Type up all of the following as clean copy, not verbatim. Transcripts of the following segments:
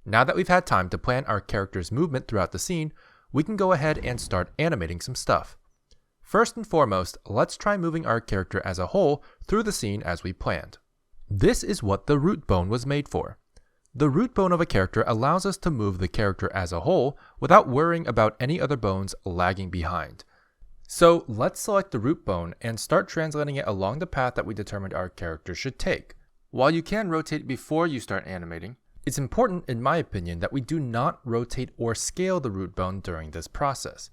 Now that we've had time to plan our character's movement throughout the scene, we can go ahead and start animating some stuff. First and foremost, let's try moving our character as a whole through the scene as we planned. This is what the root bone was made for. The root bone of a character allows us to move the character as a whole without worrying about any other bones lagging behind. So let's select the root bone and start translating it along the path that we determined our character should take. While you can rotate before you start animating, it's important, in my opinion, that we do not rotate or scale the root bone during this process.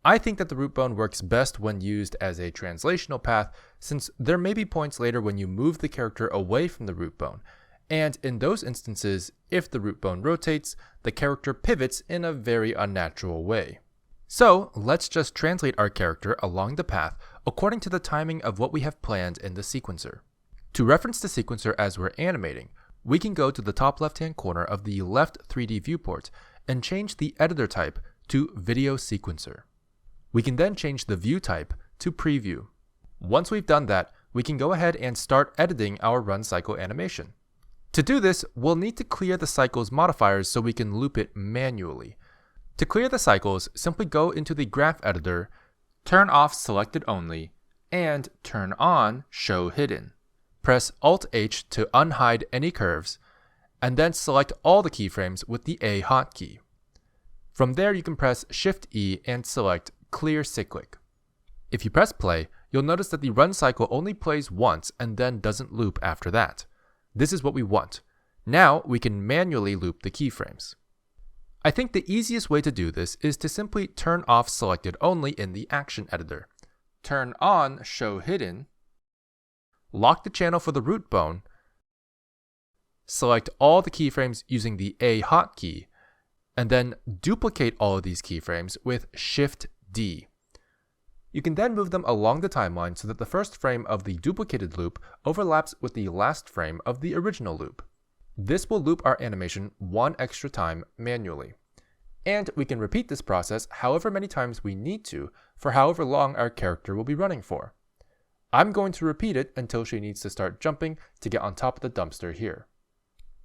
I think that the root bone works best when used as a translational path, since there may be points later when you move the character away from the root bone, and in those instances, if the root bone rotates, the character pivots in a very unnatural way. So let's just translate our character along the path according to the timing of what we have planned in the sequencer. To reference the sequencer as we're animating, we can go to the top left-hand corner of the left 3D viewport and change the editor type to Video Sequencer. We can then change the view type to Preview. Once we've done that, we can go ahead and start editing our run cycle animation. To do this, we'll need to clear the cycles modifiers so we can loop it manually. To clear the cycles, simply go into the graph editor, turn off Selected Only, and turn on Show Hidden. Press Alt-H to unhide any curves, and then select all the keyframes with the A hotkey. From there, you can press Shift-E and select Clear Cyclic. If you press play, you'll notice that the run cycle only plays once and then doesn't loop after that. This is what we want. Now we can manually loop the keyframes. I think the easiest way to do this is to simply turn off Selected Only in the Action Editor. Turn on Show Hidden, lock the channel for the root bone, select all the keyframes using the A hotkey, and then duplicate all of these keyframes with Shift-D. You can then move them along the timeline so that the first frame of the duplicated loop overlaps with the last frame of the original loop. This will loop our animation one extra time manually. And we can repeat this process however many times we need to for however long our character will be running for. I'm going to repeat it until she needs to start jumping to get on top of the dumpster here.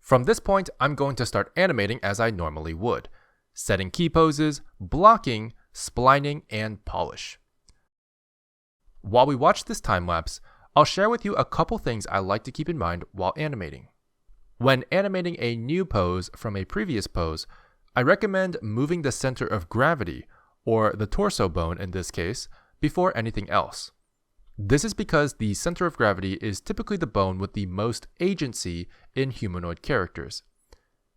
From this point, I'm going to start animating as I normally would, setting key poses, blocking, splining, and polish. While we watch this time lapse, I'll share with you a couple things I like to keep in mind while animating. When animating a new pose from a previous pose, I recommend moving the center of gravity, or the torso bone in this case, before anything else. This is because the center of gravity is typically the bone with the most agency in humanoid characters.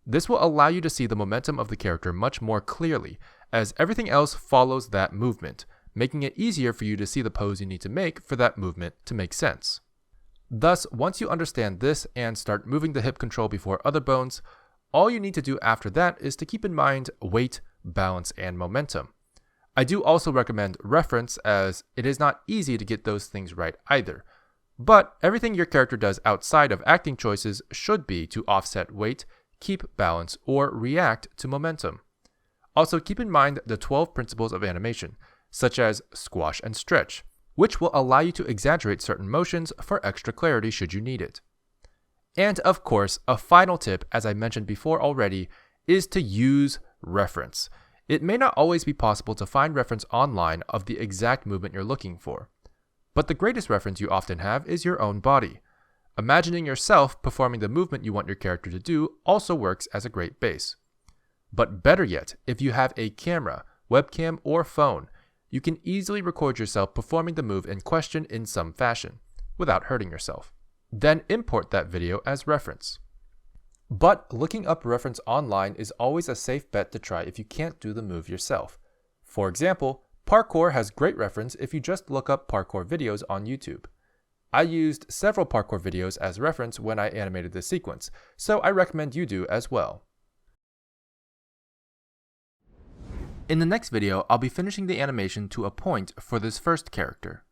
This will allow you to see the momentum of the character much more clearly, as everything else follows that movement, making it easier for you to see the pose you need to make for that movement to make sense. Thus, once you understand this and start moving the hip control before other bones, all you need to do after that is to keep in mind weight, balance, and momentum. I do also recommend reference, as it is not easy to get those things right either. But everything your character does outside of acting choices should be to offset weight, keep balance, or react to momentum. Also keep in mind the 12 principles of animation, such as squash and stretch, which will allow you to exaggerate certain motions for extra clarity should you need it. And of course, a final tip, as I mentioned before already, is to use reference. It may not always be possible to find reference online of the exact movement you're looking for, but the greatest reference you often have is your own body. Imagining yourself performing the movement you want your character to do also works as a great base. But better yet, if you have a camera, webcam, or phone, you can easily record yourself performing the move in question in some fashion, without hurting yourself. Then import that video as reference. But looking up reference online is always a safe bet to try if you can't do the move yourself. For example, parkour has great reference if you just look up parkour videos on YouTube. I used several parkour videos as reference when I animated this sequence, so I recommend you do as well. In the next video, I'll be finishing the animation to a point for this first character.